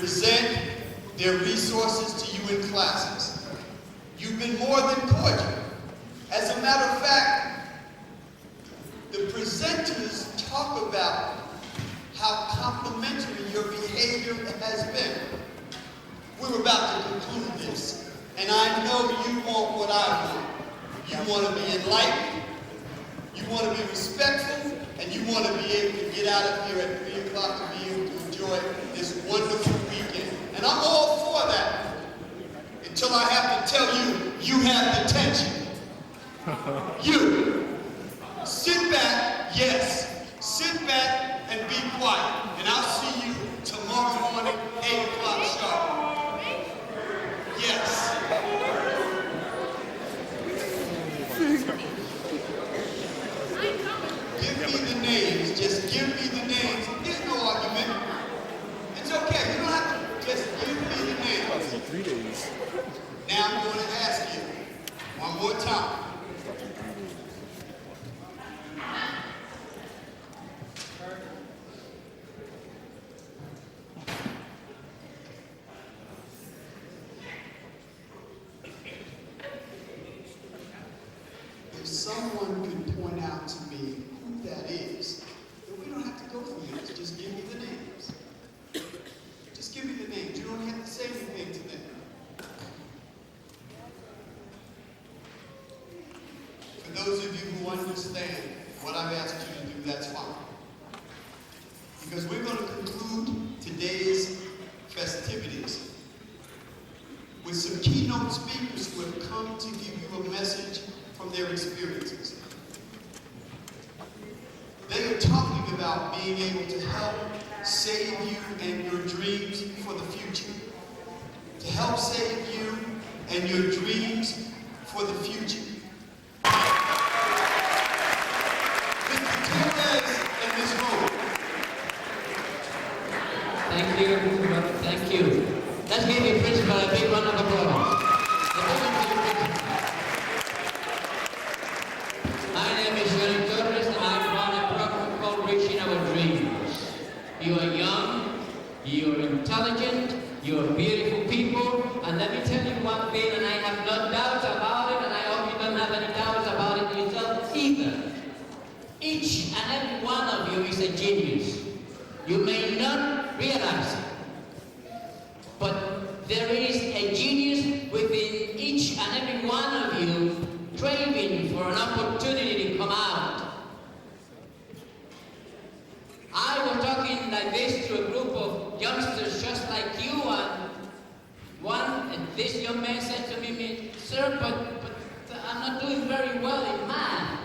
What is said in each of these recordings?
present their resources to you in classes. You've been more than cordial. As a matter of fact, the presenters talk about how complimentary your behavior has been. We're about to conclude this, and I know you want what I want. You want to be enlightened, you want to be respectful, and you want to be able to get out of here at 3 o'clock and be able to enjoy this wonderful weekend. And I'm all for that, until I have to tell you, you have detention. You. Sit back, yes, sit back and be quiet. And I'll see you tomorrow morning, 8 o'clock sharp. Yes. Give me the names. Just give me the names. There's no argument. It's okay. You don't have to. Just give me the names. 3 days. Now I'm going to ask you one more time. If someone could point out to me who that is, then we don't have to go through this. Just give me the names. Just give me the names. You don't have to say anything to them. For those of you who understand what I've asked you to do, that's fine. Because we're going to conclude today's festivities with some keynote speakers who have come to give you a message from their experiences. They are talking about being able to help save you and your dreams for the future. To help save you and your dreams for the future. Mr. Torres and Ms. Moore. Thank you. Thank you. Let's give the principal a big round of applause. My name is Syder Torres, and I run a program called Reaching Our Dreams. You are young, you are intelligent, you are beautiful people, and let me tell you one thing, and I have no doubts about it, and I hope you don't have any doubts about it yourself either. Each and every one of you is a genius. You may not realize it, but there is a genius within each and every one of you craving for an opportunity to come out. I was talking like this to a group of youngsters just like you, and this young man said to me, "Sir, but I'm not doing very well in math."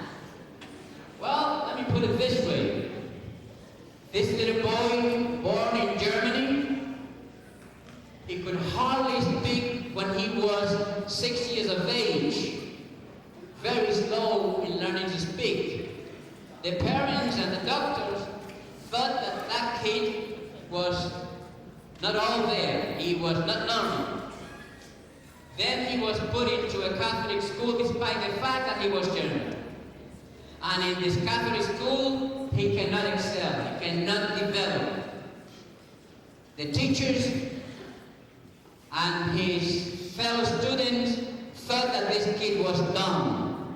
Well, let me put it this way. This little boy, born in Germany, he could hardly speak when he was 6 years of age. Very slow in learning to speak. The parents and the doctors thought that that kid was not all there. He was not normal. Then he was put into a Catholic school despite the fact that he was German. And in this Catholic school, he cannot excel, he cannot develop. The teachers and his fellow students thought that this kid was dumb.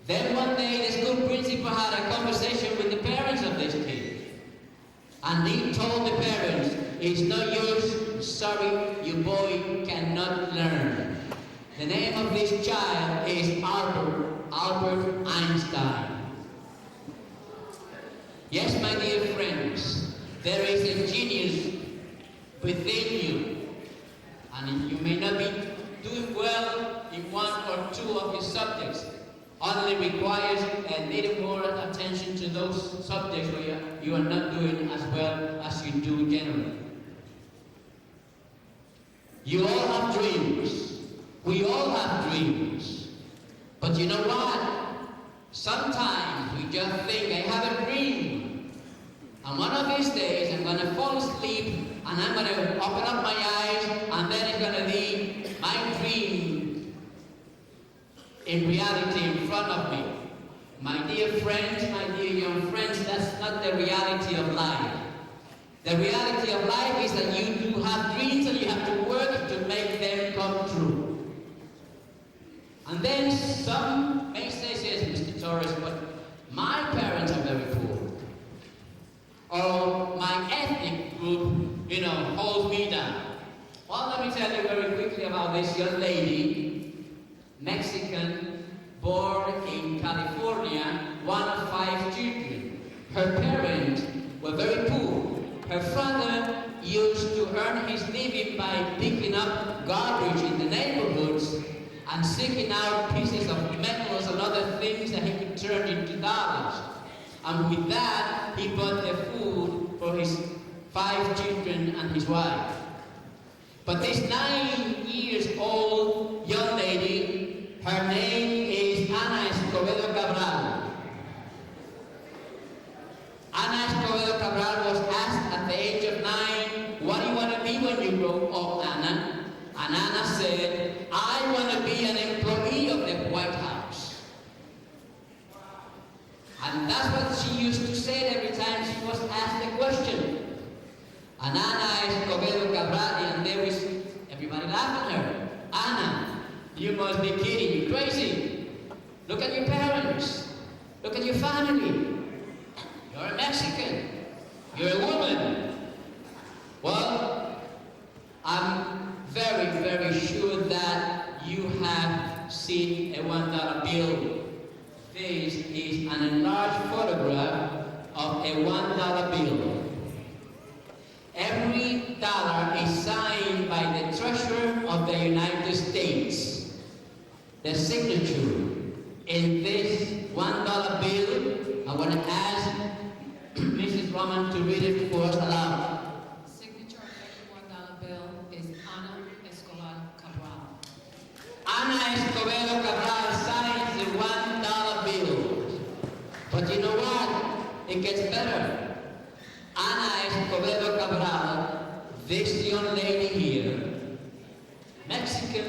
Then one day, the school principal had a conversation with the parents of this kid. And he told the parents, "It's not yours, sorry, your boy cannot learn." The name of this child is Albert Einstein. Yes, my dear friends, there is a genius within you. And you may not be doing well in one or two of your subjects. Only requires a little more attention to those subjects where you are not doing as well as you do generally. You all have dreams. We all have dreams. But you know what? Sometimes we just think, I have a dream. And one of these days I'm going to fall asleep and I'm going to open up my eyes and then it's going to be my dream in reality in front of me. My dear friends, my dear young friends, that's not the reality of life. The reality of life is that you do have dreams and you have to work to make them come true. And then some may say, yes, Mr. Torres, but my parents are very poor. Or my ethnic group, holds me down. Well, let me tell you very quickly about this young lady, Mexican, born in California, one of 5 children. Her parents were very poor. Her father used to earn his living by picking up garbage in the neighborhoods and seeking out pieces of metals and other things that he could turn into dollars. And with that, he bought the food for his 5 children and his wife. But this 9 years old young lady, her name is Ana Escobedo Cabral. Ana Escobedo Cabral was asked at the age of 9, what do you want to be when you grow up, Ana? And Ana said, I want to be an employee of the White House. And that's what she used to say every time she was asked a question. And Ana Escobedo Cabral, and there was everybody laughing at her. Ana, you must be kidding, you're crazy. Look at your parents. Look at your family. You're a Mexican. You're a woman. Well, I'm very, very sure that you have seen a $1 bill. This is an enlarged photograph of a $1 bill. Every dollar is signed by the Treasurer of the United States. The signature in this $1 bill, I want to ask Mrs. Roman to read it for us aloud. The signature of every $1 bill is Ana Escobar Cabral. Ana Escobedo Cabral signs the $1 bill. But you know what? It gets better. Ana Escobedo Cabral, this young lady here, Mexican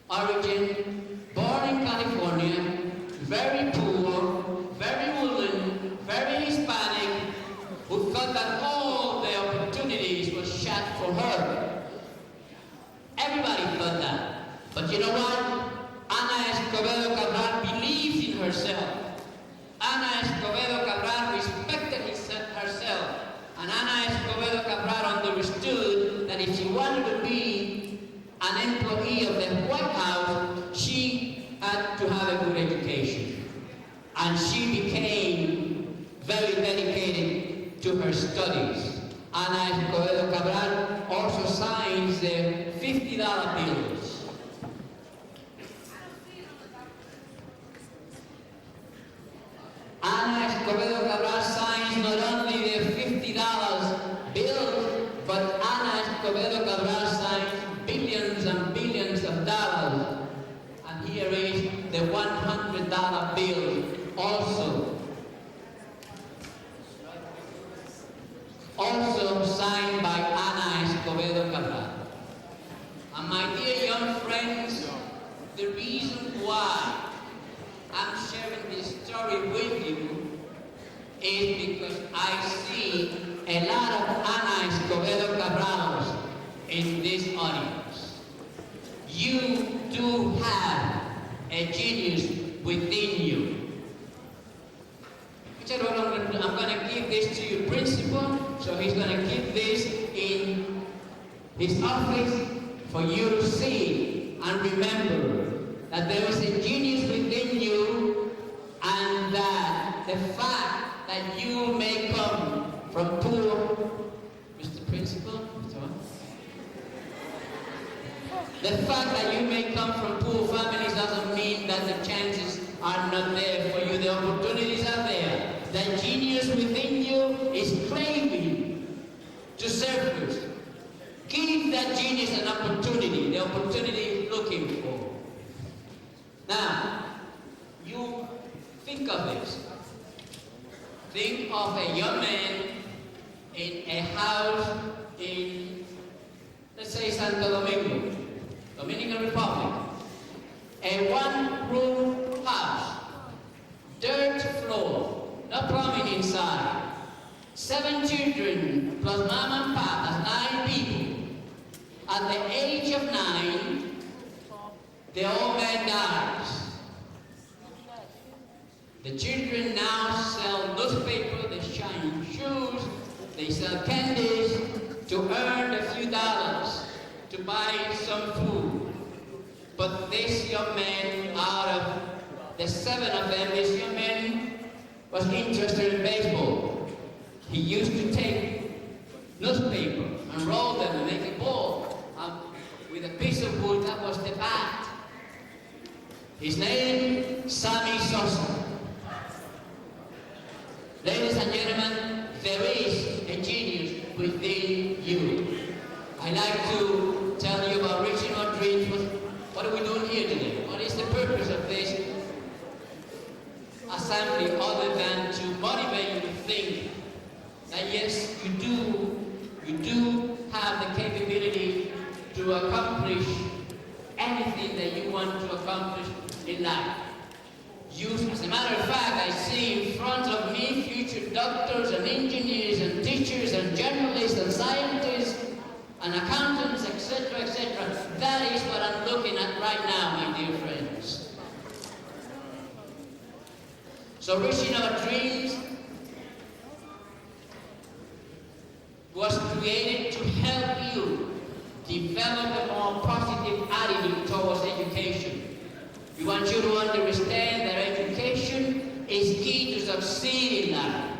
origin, born in California, very poor, very wooden, very Hispanic, who thought that all the opportunities were shut for her. Everybody thought that. But you know what? Ana Escobedo Cabral believes in herself. Ana Escobedo Cabral respected herself. And Ana Escobedo Cabral understood that if she wanted to be an employee of the White House, she had to have a good education. And she became very dedicated to her studies. Ana Escobedo Cabral also signs the $50 bills. Ana Escobedo Cabral signs not only the $50 bill, but Ana Escobedo Cabral signs billions and billions of dollars. And here is the $100 bill also. Also signed by Ana Escobedo Cabral. And my dear young friends, the reason why I'm sharing this story with you is because I see a lot of Ana Escobedo Cabrals in this audience. You do have a genius within you. I'm going to give this to your principal, so he's going to keep this in his office for you to see and remember that there is a genius within you, and that the fact that you may come from poor, Mr. Principal, the fact that you may come from poor families doesn't mean that the chances are not there for you. The opportunities are there. The genius within you is craving to service. Give that genius an opportunity, the opportunity it's looking for. Now, you think of this. Think of a young man in a house in, let's say, Santo Domingo, Dominican Republic. A one-room house, dirt floor, no plumbing inside. 7 children plus mom and pop, that's 9 people. At the age of 9, the old man dies. The children now sell newspaper, they shine shoes, they sell candies to earn a few dollars to buy some food. But this young man, out of the 7 of them, this young man was interested in baseball. He used to take newspaper and roll them and make a ball with a piece of wood. That was the bat. His name, Sammy Sosa. Ladies and gentlemen, there is a genius within you. I like to tell you about reaching our dreams. What are we doing here today? What is the purpose of this assembly other than to motivate you to think that yes, you do have the capability to accomplish anything that you want to accomplish in life. As a matter of fact, I see in front of me future doctors and engineers and teachers and journalists and scientists and accountants, etc., etc. That is what I'm looking at right now, my dear friends. So reaching our dreams was created to help you develop a more positive attitude towards education. We want you to understand that education is key to succeed in life.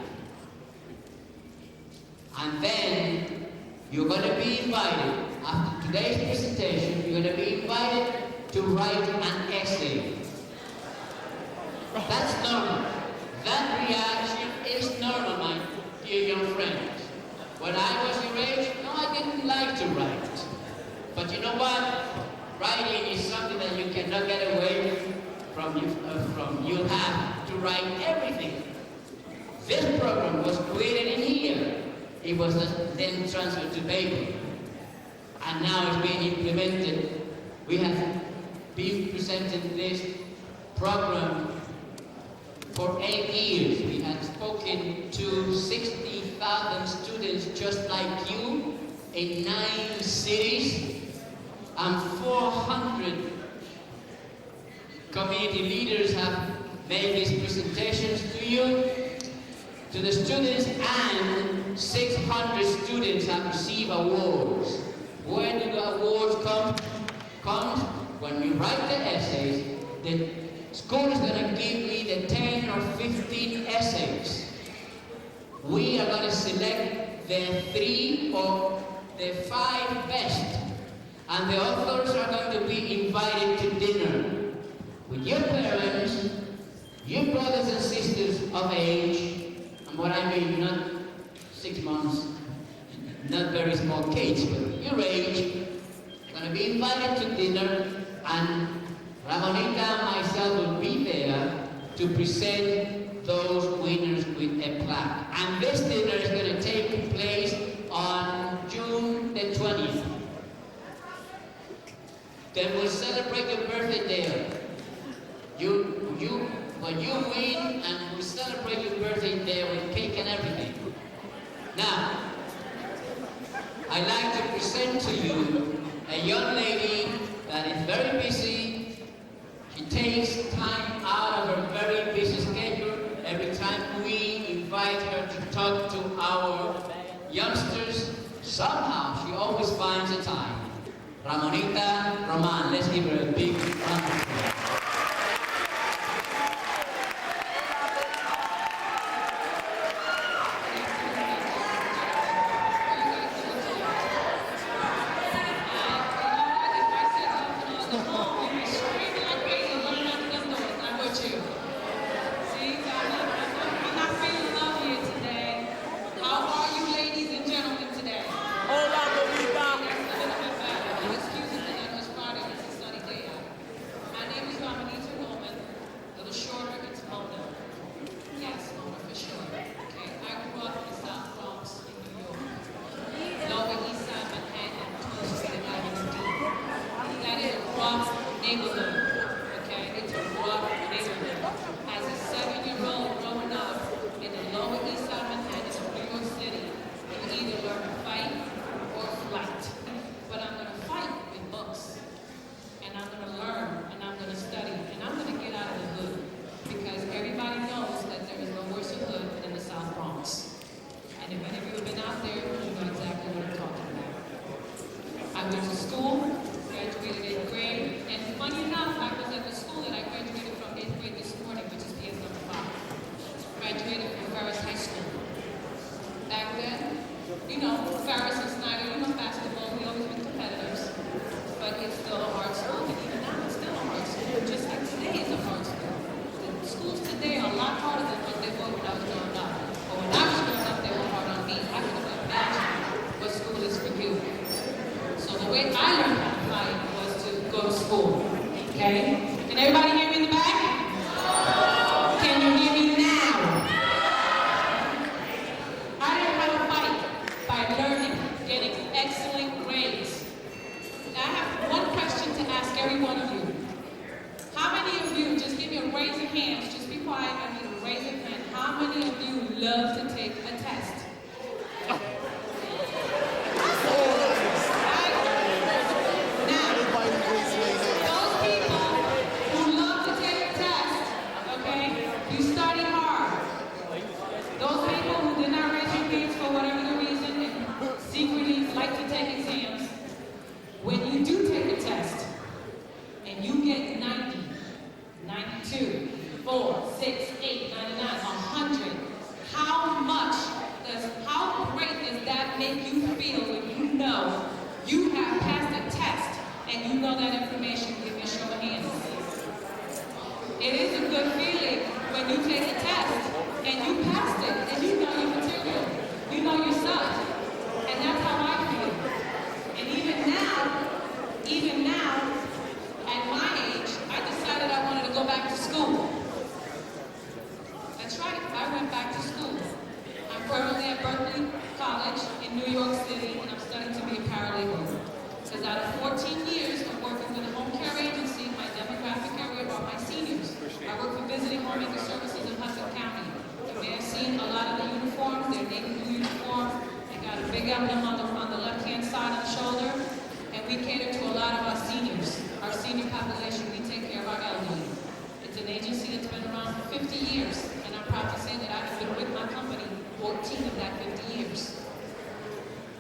And then you're going to be invited, after today's presentation, you're going to be invited to write an essay. That's normal. That reaction is normal, my dear young friends. When I was your age, no, I didn't like to write. But you know what? Writing is something that you cannot get away from. You have to write everything. This program was created in here. It was then transferred to paper. And now it's being implemented. We have been presenting this program for 8 years. We have spoken to 60,000 students just like you in 9 cities. And 400 community leaders have made these presentations to you, to the students, and 600 students have received awards. Where do the awards come? Comes when we write the essays. The school is going to give me the 10 or 15 essays. We are going to select the 3 or the 5 best. And the authors are going to be invited to dinner with your parents, your brothers and sisters of age, and what I mean, not 6 months, not very small kids, but your age, going to be invited to dinner, and Ramonita and myself will be there to present those winners with a plaque. And this dinner is going to take place on June the 20th. Then we'll celebrate your birthday there. When you win, and we'll celebrate your birthday there with cake and everything. Now, I'd like to present to you a young lady that is very busy. She takes time out of her very busy schedule every time we invite her to talk to our youngsters. Somehow, she always finds the time. Ramonita Roman, let's give her a big round of applause. My name is I went to school, graduated 8th grade, and funny enough, I was at the school that I graduated from 8th grade this morning, which is PS number 5. Graduated from Ferris High School. Back then, you know, Ferris and Syder, you know, basketball, we always been competitors, but it's still a hard school, and even now it's still a hard school, just like today is a hard school. The schools today are a lot harder than what they were when I was growing up. But when I was growing up, they were hard on me. I could imagine what school is for you. So the way I learned how to fight was to go to school, okay? Can everybody hear me in the back? Can you hear me now? I learned how to fight by learning, getting excellent grades. Now I have one question to ask every one of you. How many of you, just give me a raise of hands, just be quiet, I need a raise of hands. How many of you love to take a test? When you do take a test and you get 90, 92, 4, 6, 8, 99, 100, how great does that make you feel when you know you have passed a test and you know that information? Give me a show of hands. It is a good feeling when you take a test and you passed it and you know your material, you know yourself, and that's how I feel. And even now, at my age, I decided I wanted to go back to school. That's right, I went back to school. I'm currently at Berkeley College in New York City, and I'm studying to be a paralegal. Because out of 14 years of working with a home care agency, my demographic area are my seniors. I work for Visiting Homemaker Services in Hudson County. You may have seen a lot of the uniforms, they're navy blue uniforms. They got a big emblem on the left-hand side of the shoulder. And we cater to a lot of our seniors, our senior population. We take care of our elderly. It's an agency that's been around for 50 years, and I'm proud to say that I have been with my company 14 of that 50 years.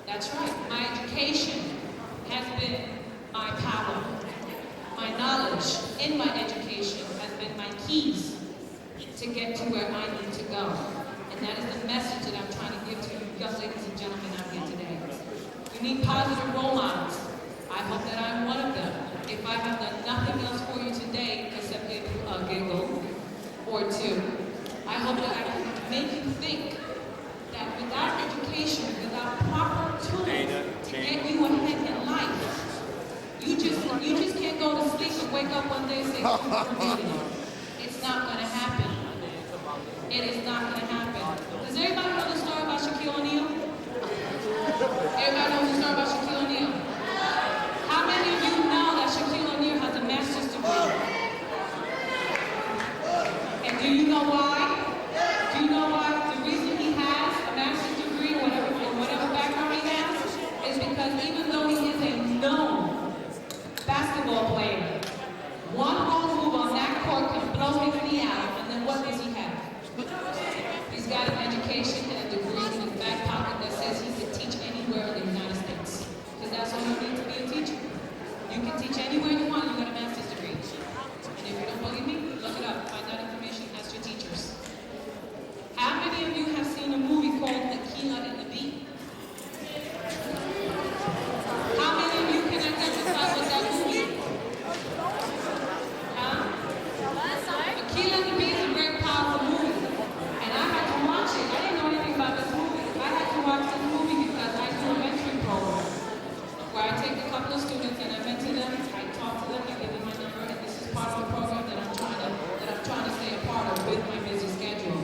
That's right. My education has been my power. My knowledge in my education has been my keys to get to where I need to go. And that is the message that I'm trying to give to you, young ladies and gentlemen out here today. You need positive role models. I hope that I'm one of them. If I have done nothing else for you today except give you a giggle or two, I hope that I can make you think that without education, without proper tools to get you ahead in life, you just can't go to sleep and wake up one day and say, it's not going to happen. It is not going to happen. Does everybody know the story about Shaquille O'Neal? Everybody knows the story about Shaquille O'Neal? How many of you know that Shaquille O'Neal has a master's degree? And do you know why? Do you know why? The reason he has a master's degree, whatever background he has, is because even though he is a known basketball player, one wrong move on that court can blow his knee out, and then what does he have? He's got an education and a degree in his back pocket that says he can teach anywhere in the United States. Because that's all you need to be a teacher. You can teach anywhere you want, you got a master's degree. And if you don't believe me, look it up. Find that information, ask your teachers. How many of you have seen a movie called Tequila and the Bee? How many of you can identify with that movie? Huh? Tequila and the Bee is a very powerful movie. And I had to watch it. I didn't know anything about this movie. I had to watch this movie because I do a mentoring program where I take a couple of students and I mentor them, I talk to them, I give them my number, and this is part of a program that I'm trying to stay a part of with my busy schedule.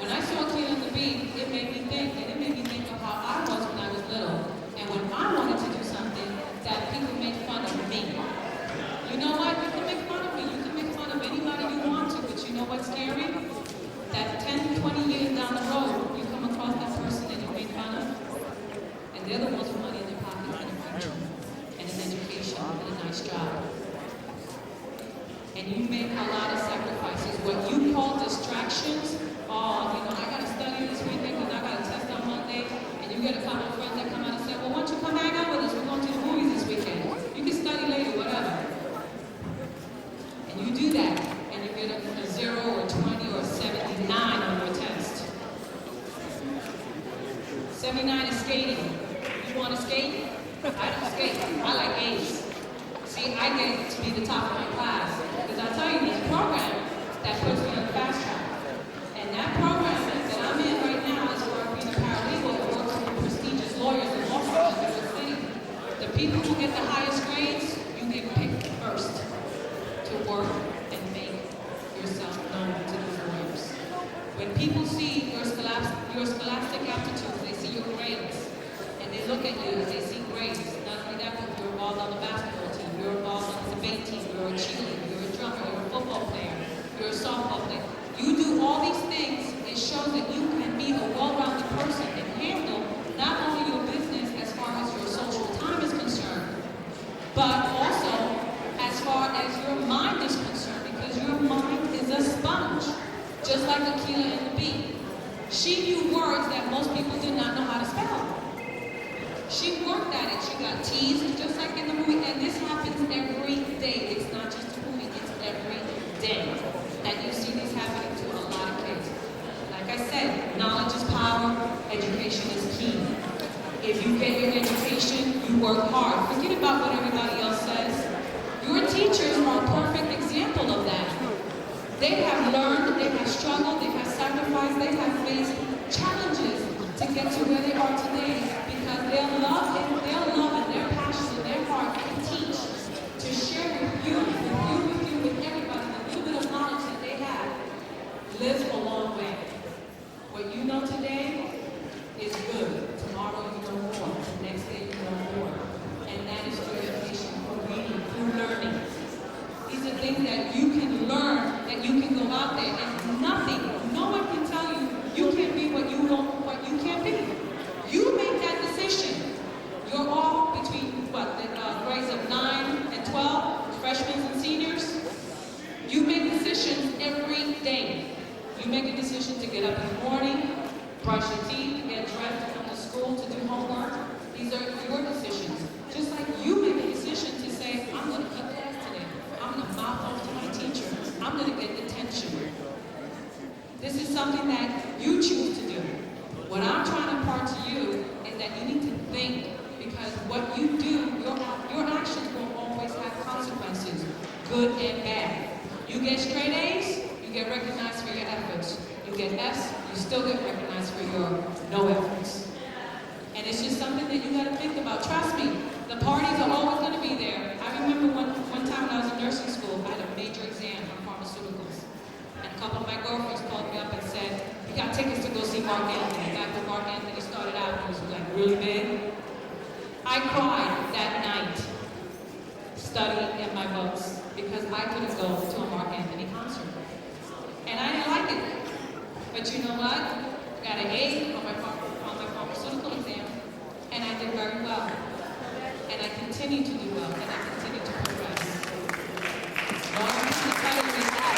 When I saw Tequila and the Bee, it made me think, and it made me think of how I was when I was little. And when I wanted to do something that people make fun of me. You know what? You can make fun of me. You can make fun of anybody you want to, but you know what's scary? That 10, 20 years down the road, you come across that person that you made fun of, and they're the ones with money in their pocket and a future, and an education, and a nice job. And you make a lot of sacrifices. What you call distractions, I gotta study this weekend because I got a test on Monday, and you get a couple of friends that come out and say, well, why don't you come hang out with us? We're going to the movies this weekend. 29 is skating. You want to skate? I don't skate. I like A's. See, I get to be the top of my class. Because I tell you, this program that puts me on the fast track. And that program that I'm in right now is for being a paralegal that works with prestigious lawyers and law firms in the city. The people who get the highest grades, you get picked first to work and make yourself known to these lawyers. When people see your scholastic aptitudes, they see your grades, and they look at you, they see grades. Not only that, but you're involved on the basketball team, you're involved on the debate team, you're a cheerleader, you're a drummer, you're a football player, you're a softball player. You do all these things, it shows that you can be a well-rounded person and handle not only your business as far as your social time is concerned, but also as far as your mind is concerned, because your mind is a sponge, just like Akila and the bee. She knew words that most people did not know how to spell. She worked at it. She got teased, just like in the movie, and this happens every day. It's not just a movie, it's every day that you see this happening to a lot of kids. Like I said, knowledge is power, education is key. If you get your education, you work hard. Forget about what everybody else says. Your teachers are a perfect example of that. They have learned, they have struggled, they have sacrificed, they have faced challenges to get to where they are today because their love and their passion and their heart to teach, to share with you, with everybody, the little bit of knowledge that they have, lives a long way. What you know today is good. Tomorrow you know more. The next day you know more. And that is through education, through reading, through learning. These are things that you can learn, that you can go out there, and nothing, no one can tell you, you can't be what you can't be. You make that decision. You're all between, the grades of 9 and 12, freshmen and seniors. You make decisions every day. You make a decision to get up in the morning, brush your teeth, get dressed to come to school, to do homework. These are your decisions. Just like you make a decision to say, I'm going to cut class today. I'm going to mouth off to my teacher. I'm going to get detention. This is something that you choose to do. What I'm trying to impart to you is that you need to think, because what you do, your actions will always have consequences, good and bad. You get straight A's, you get recognized for your efforts. You get F's, you still get recognized for your no efforts. And it's just something that you got to think about. Trust me, the parties are always going to be there. I remember one time when I was in nursing school, I had a major exam on pharmaceuticals. And a couple of my girlfriends called me up and said, "You got tickets to go see Mark Anthony." Back when Mark Anthony started out, it was like really big. I cried that night, studying in my books, because I couldn't go to a Mark Anthony concert. And I didn't like it. But you know what? I got an A on my pharmaceutical exam, and I did very well. And I continue to do well, and I continue to progress. All I'm trying to tell you is that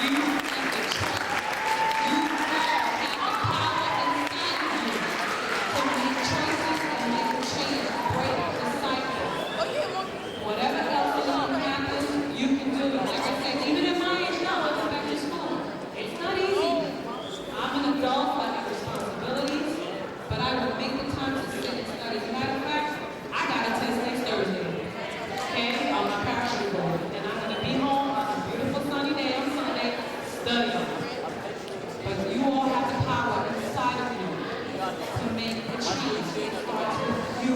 you have the choice. You have the power inside of you to make choices and make a change, break the cycle. Whatever else is going to happen, you can do it. Like I said, even at my age now, I go back to school. It's not easy. I'm an adult, I have responsibilities, but I will make the time to sit and study. As a matter of fact, I got a test next Thursday, okay, on my parachute board. And I'm going to be home on a beautiful sunny day on Sunday, studying. But you all have the power inside of you to make a change. It starts with you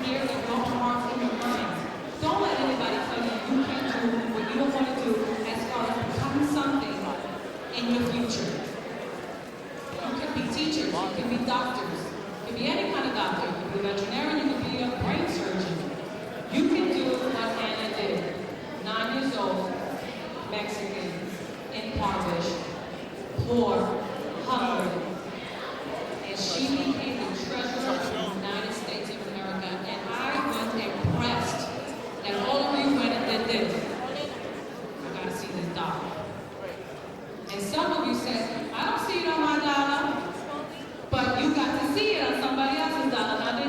here in your heart and your mind. Don't let anybody tell you you can't do what you don't want to do as far as becoming something in your future. You can be teachers, you can be doctors, you can be any kind of doctor, you can be a veterinarian, you can be a brain surgeon. You can do what Anna did. 9 years old, Mexican, impoverished, poor, hungry. And she became the treasurer of the United States of America. And I was impressed that all of you went and did this. I gotta see this dollar. And some of you said, I don't see it on my dollar, but you got to see it on somebody else's dollar. Now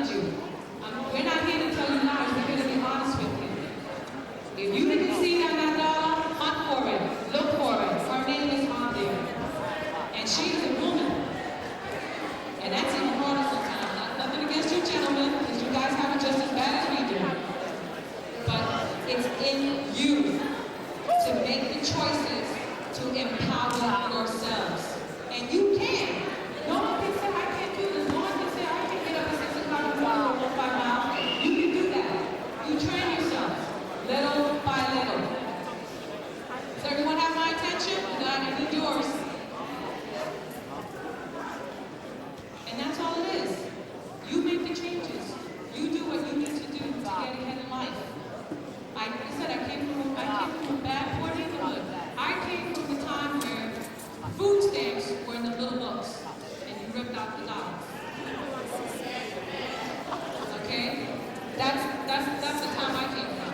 That's the time I came from.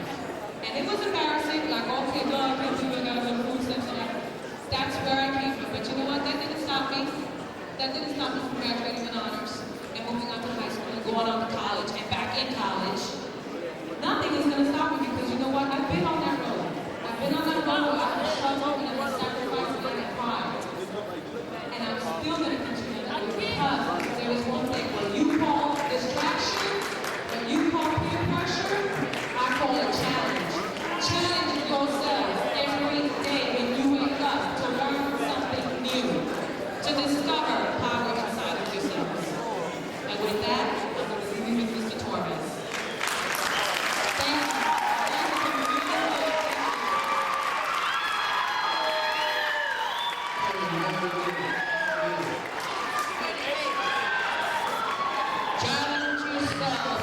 And it was embarrassing, like, okay, no, I can't believe I gotta go to food stamps and that. That's where I came from. But you know what? That didn't stop me. That didn't stop me from graduating with honors and moving on to high school and going on to college and back in college. Nothing is gonna stop me because you know what? I've been on that road. I've been on that road. I've struggled and I've sacrificed and I've cried. And I'm still gonna continue to do it because there is one thing. When you call distraction, when you call peer pressure, I call it challenge. Challenge yourself every day when you wake up to learn something new, to discover power inside of yourselves. And with that, I'm going to leave you with Mr. Torres. Thank you. Challenge yourself,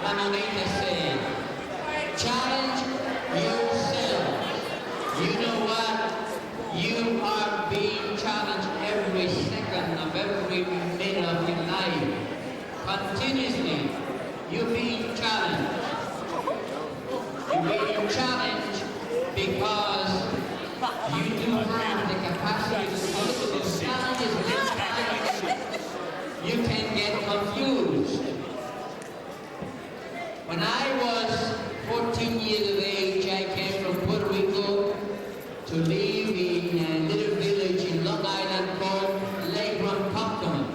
Mamita said. Challenge yourself. You know what? You are being challenged every second of every minute of your life. Continuously, you're being challenged. You're being challenged because you do have the capacity to cope with those challenges. You can get confused. When I was 14 years of age, I came from Puerto Rico to live in a little village in Long Island called Lake Ronkonkoma.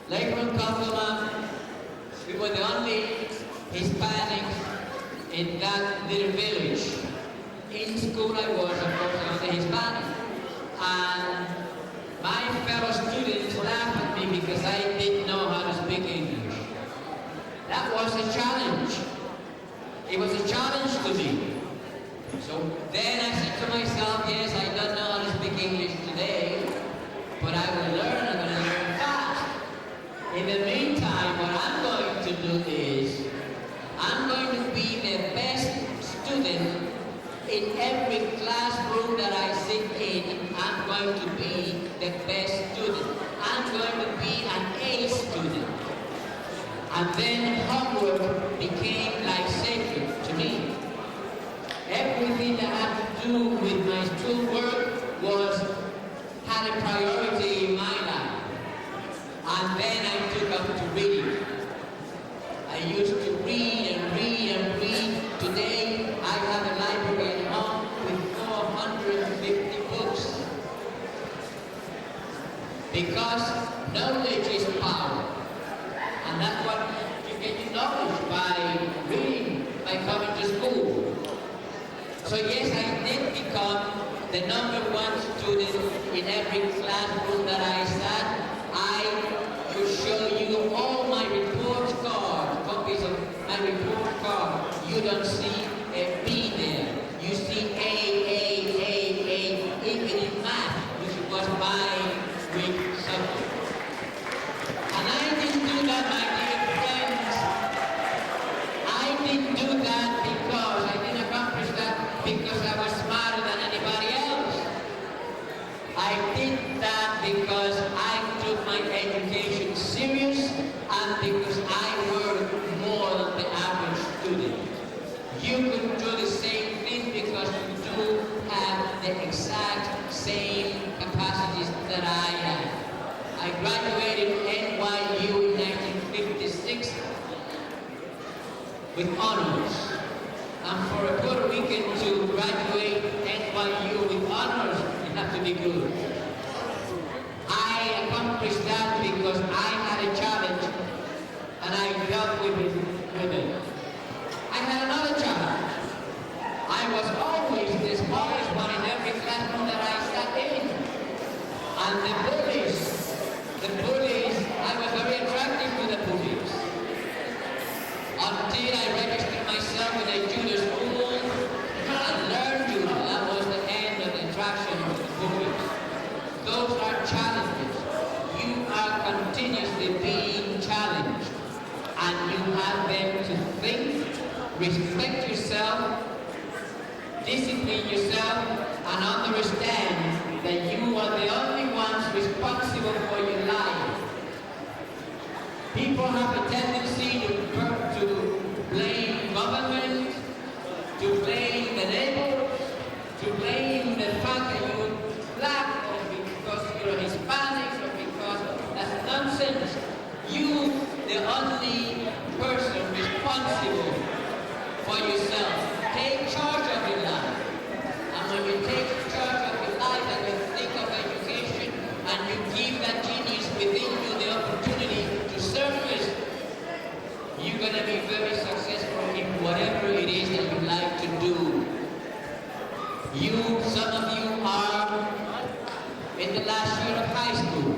Lake Ronkonkoma, we were the only Hispanics in that little village. In school I was, of course, the only Hispanic. And my fellow students laughed at me because I didn't know how to speak English. That was a challenge. It was a challenge to me. So then I said to myself, yes, I don't know how to speak English today, but I will learn, I'm going to learn fast. In the meantime, what I'm going to do is, I'm going to be the best student in every classroom that I sit in. I'm going to be the best student. I'm going to be an A student. And then homework became like sacred to me. Everything that had to do with my schoolwork had a priority in my life. And then I took up to reading. I used to read and read and read. Today I have a library at home with 450 books. Because knowledge is power. And that's what you get your knowledge by reading, by coming to school. So yes, I did become the #1 student in every classroom that I sat. I could show you all my report cards, copies of my report card. You don't see a B there. You see A, even in math, which was my weak subject. And I didn't do that, my dear friends. I didn't do that because I didn't accomplish that because I was smarter than anybody else. I did that because I took my education serious and because I worked more than the average student. You could do the same thing because you do have the exact same capacities that I have. I graduated NYU in 1956 with honors. And for a Puerto Rican to graduate NYU with honors, you have to be good. I accomplished that because I had a challenge and I dealt with it. I had another challenge. I was always the smartest one in every classroom that I sat in. And the bullies, I was very attractive to the bullies. Until I registered myself in a junior school and learned judo. That was the end of the attraction of the bullies. Those are challenges. You are continuously being challenged. And you have them to think, respect yourself, discipline yourself, and understand that you are the only ones responsible for your life. People have a tendency to blame government, to blame the neighbors, to blame the fact that you're black or because you're Hispanic or because that's nonsense. You, the only person responsible for yourself. Take charge of your life. And when you take charge of your life and you think of education and you give that genius within you the opportunity to surface, you're going to be very successful in whatever it is that you like to do. Some of you are in the last year of high school.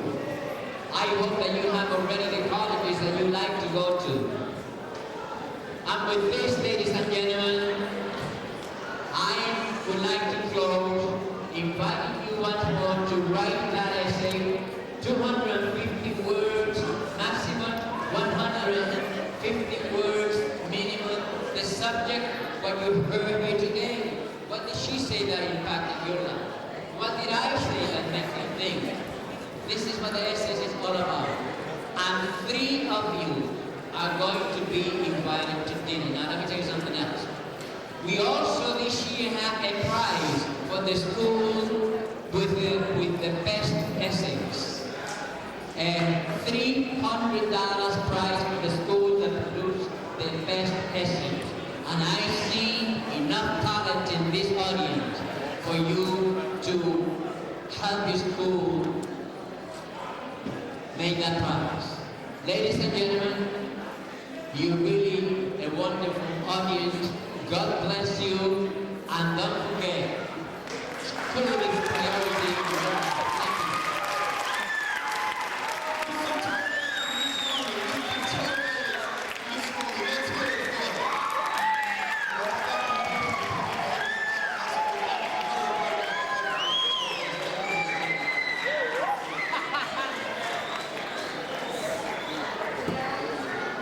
I hope that you have already the colleges that you like to go to. And with this, ladies and gentlemen, I would like to close inviting you once more to write that essay, 250 words maximum, 150 words minimum. The subject, what you heard here today, what did she say that impacted your life? What did I say that made you think? This is what the essay is all about. And 3 of you are going to be invited to dinner. Now let me tell you something else. We also this year have a prize for the school with the best essays. And $300 prize for the school that produced the best essays. And I see enough talent in this audience for you to help your school make that prize. Ladies and gentlemen, you're really a wonderful audience. God bless you, and don't forget, school is priority. Thank you.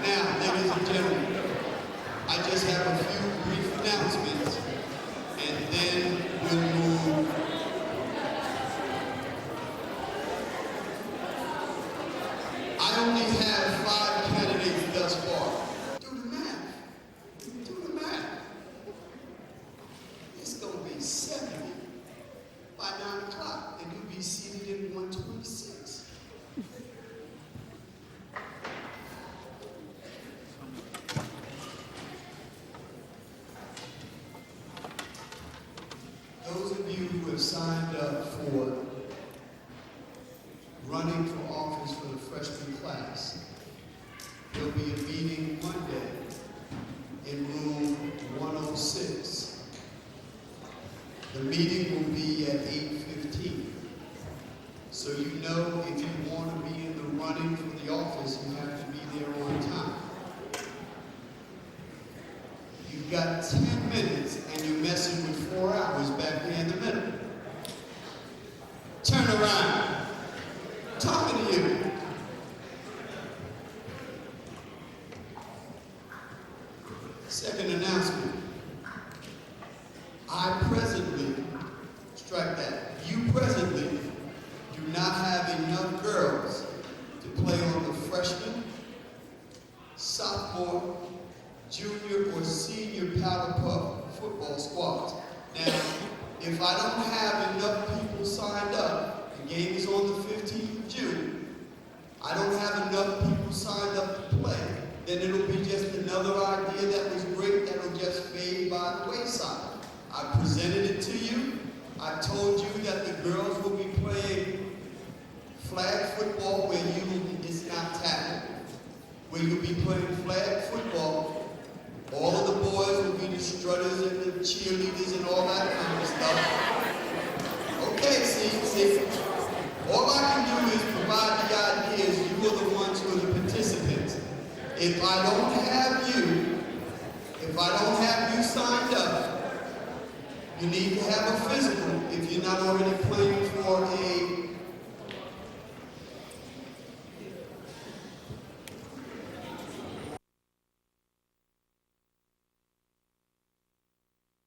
Now, ladies and gentlemen, I just have a few brief announcements, and then we'll move. I only have 5 candidates thus far. Do the math. Do the math. It's going to be 70 by 9 o'clock, and you'll be seated in 126. Those of you who have signed up for running for office for the freshman class, there'll be a meeting Monday in room 106. The meeting will be at 8:15. So you know if you want to be in the running for the office, you have to be there on time. You've got 10 minutes and you're messing with 4 hours back there in the middle. Turn around. I'm talking to you. Second announcement. I presently, strike that, you presently do not have enough girls to play on the freshman, sophomore, junior, or senior powder puff football squads. Now, if I don't have enough people signed up, the game is on the 15th of June, I don't have enough people signed up to play, then it'll be just another idea that was great that'll just fade by the wayside. I presented it to you. I told you that the girls will be playing flag football where it's not tackle, where you'll be playing flag football. All of the boys will be the strutters and the cheerleaders and all that kind of stuff. Okay, see. All I can do is provide the ideas. You are the ones who are the participants. If I don't have you signed up, you need to have a physical if you're not already playing for a